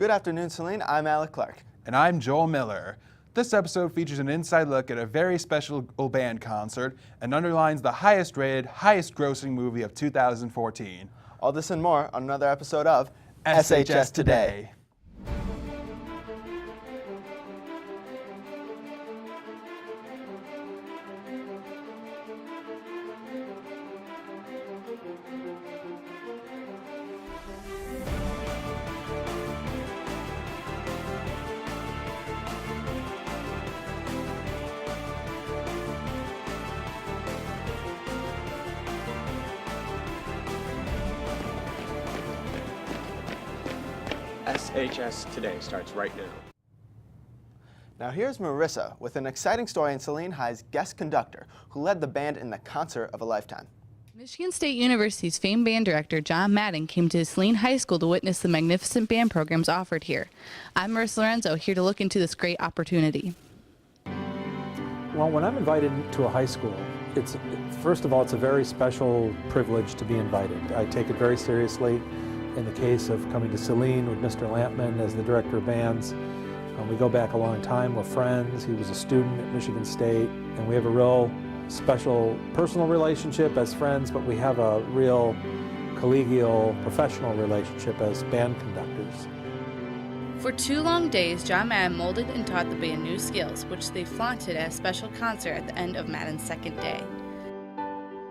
Good afternoon, Saline. I'm Alec Clark. And I'm Joel Miller. This episode features an inside look at a very special band concert and underlines the highest rated, highest grossing movie of 2014. All this and more on another episode of SHS Today. SHS Today starts right now. Now here's Marissa with an exciting story in Saline High's guest conductor who led the band in the concert of a lifetime. Michigan State University's famed band director John Madden came to Saline High School to witness the magnificent band programs offered here. I'm Marissa Lorenzo, here to look into this great opportunity. Well, when I'm invited to a high school, first of all, it's a very special privilege to be invited. I take it very seriously. In the case of coming to Saline with Mr. Lampman as the director of bands, we go back a long time. We're friends. He was a student at Michigan State, and we have a real special personal relationship as friends, but we have a real collegial professional relationship as band conductors. For 2 long days, John Madden molded and taught the band new skills, which they flaunted at a special concert at the end of Madden's second day.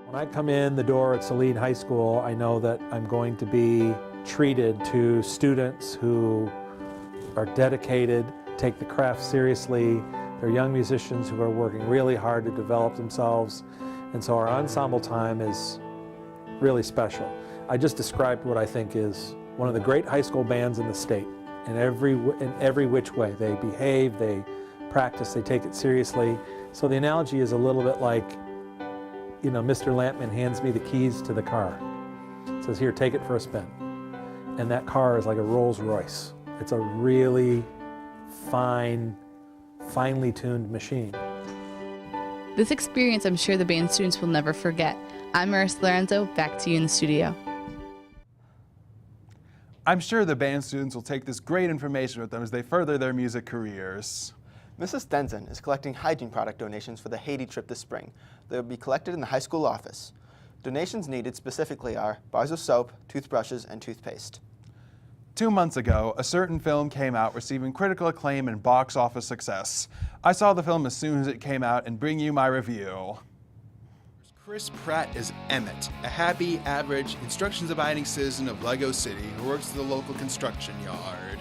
When I come in the door at Saline High School, I know that I'm going to be treated to students who are dedicated, take the craft seriously. They're young musicians who are working really hard to develop themselves, and so our ensemble time is really special. I just described what I think is one of the great high school bands in the state. In every which way. They behave, they practice, they take it seriously. So the analogy is a little bit like, you know, Mr. Lampman hands me the keys to the car. Says, here, take it for a spin. And that car is like a Rolls Royce. It's a really finely tuned machine. This experience I'm sure the band students will never forget. I'm Marissa Lorenzo, back to you in the studio. I'm sure the band students will take this great information with them as they further their music careers. Mrs. Denson is collecting hygiene product donations for the Haiti trip this spring. They will be collected in the high school office. Donations needed specifically are bars of soap, toothbrushes, and toothpaste. 2 months ago, a certain film came out receiving critical acclaim and box office success. I saw the film as soon as it came out and bring you my review. Chris Pratt is Emmett, a happy, average, instructions-abiding citizen of Lego City who works at the local construction yard.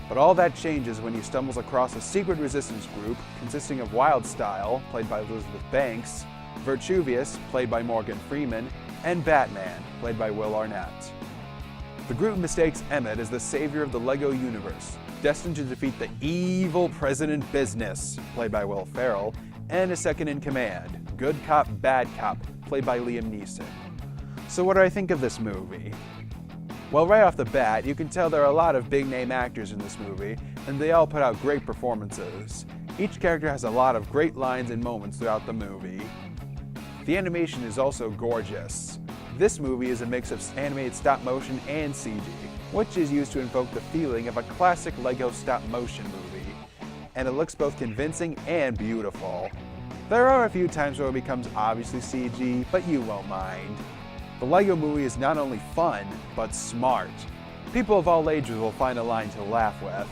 But all that changes when he stumbles across a secret resistance group consisting of Wildstyle, played by Elizabeth Banks, Virtuvius, played by Morgan Freeman, and Batman, played by Will Arnett. The group mistakes Emmett as the savior of the Lego universe, destined to defeat the evil President Business, played by Will Ferrell, and his second-in-command, Good Cop, Bad Cop, played by Liam Neeson. So what do I think of this movie? Well, right off the bat, you can tell there are a lot of big-name actors in this movie, and they all put out great performances. Each character has a lot of great lines and moments throughout the movie. The animation is also gorgeous. This movie is a mix of animated stop-motion and CG, which is used to invoke the feeling of a classic Lego stop-motion movie, and it looks both convincing and beautiful. There are a few times where it becomes obviously CG, but you won't mind. The Lego movie is not only fun, but smart. People of all ages will find a line to laugh with.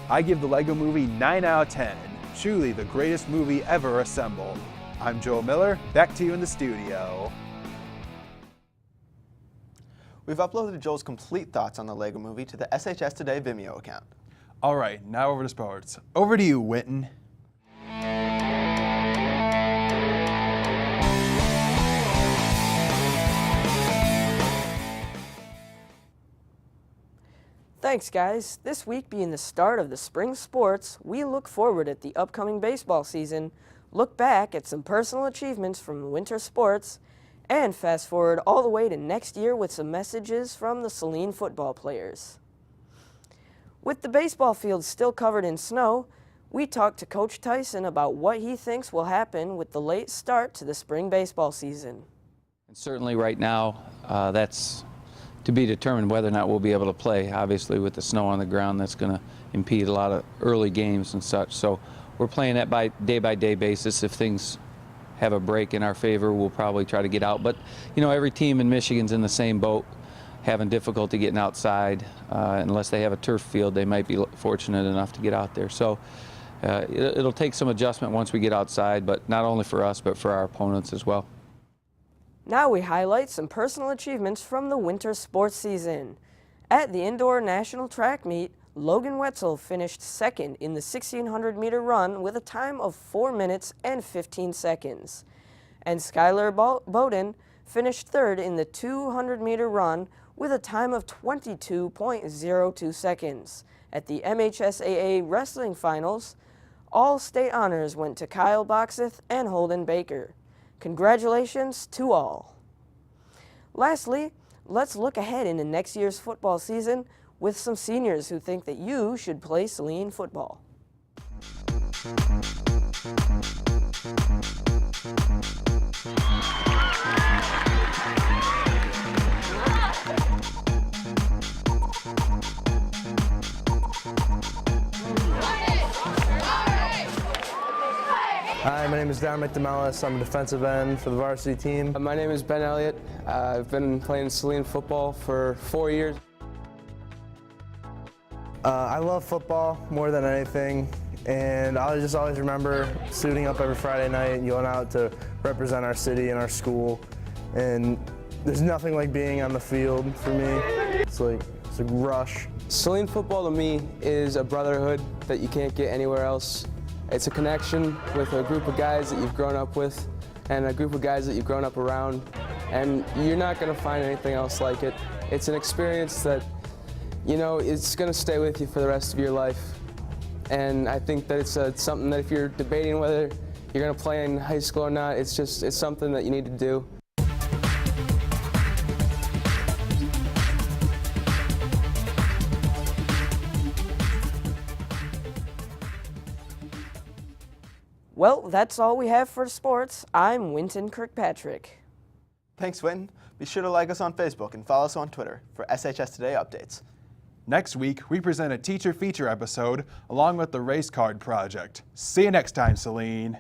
I give the Lego movie 9 out of 10. Truly the greatest movie ever assembled. I'm Joel Miller, back to you in the studio. We've uploaded Joel's complete thoughts on the Lego movie to the SHS Today Vimeo account. All right, now over to sports. Over to you, Wynton. Thanks, guys. This week being the start of the spring sports, we look forward at the upcoming baseball season, look back at some personal achievements from winter sports, and fast forward all the way to next year with some messages from the Saline football players. With the baseball field still covered in snow, we talked to Coach Tyson about what he thinks will happen with the late start to the spring baseball season. And certainly right now, that's to be determined whether or not we'll be able to play. Obviously, with the snow on the ground, that's going to impede a lot of early games and such. So we're playing that by day basis. If things have a break in our favor, we'll probably try to get out. But you know, every team in Michigan's in the same boat, having difficulty getting outside. Unless they have a turf field, they might be fortunate enough to get out there. So it'll take some adjustment once we get outside, but not only for us, but for our opponents as well. Now we highlight some personal achievements from the winter sports season. At the indoor national track meet, Logan Wetzel finished second in the 1,600-meter run with a time of 4 minutes and 15 seconds. And Skylar Bowden finished third in the 200-meter run with a time of 22.02 seconds. At the MHSAA Wrestling Finals, all state honors went to Kyle Boxeth and Holden Baker. Congratulations to all. Lastly, let's look ahead into next year's football season with some seniors who think that you should play Saline football. Hi, my name is Don McDemellis. I'm a defensive end for the varsity team. My name is Ben Elliott. I've been playing Saline football for 4 years. I love football more than anything, and I just always remember suiting up every Friday night and going out to represent our city and our school. And there's nothing like being on the field for me. It's a rush. Saline football to me is a brotherhood that you can't get anywhere else. It's a connection with a group of guys that you've grown up with and a group of guys that you've grown up around, and you're not going to find anything else like it. It's an experience that, you know, it's going to stay with you for the rest of your life. And I think that it's something that if you're debating whether you're going to play in high school or not, it's something that you need to do. Well, that's all we have for sports. I'm Wynton Kirkpatrick. Thanks, Wynton. Be sure to like us on Facebook and follow us on Twitter for SHS Today updates. Next week, we present a teacher feature episode along with the Race Card Project. See you next time, Saline.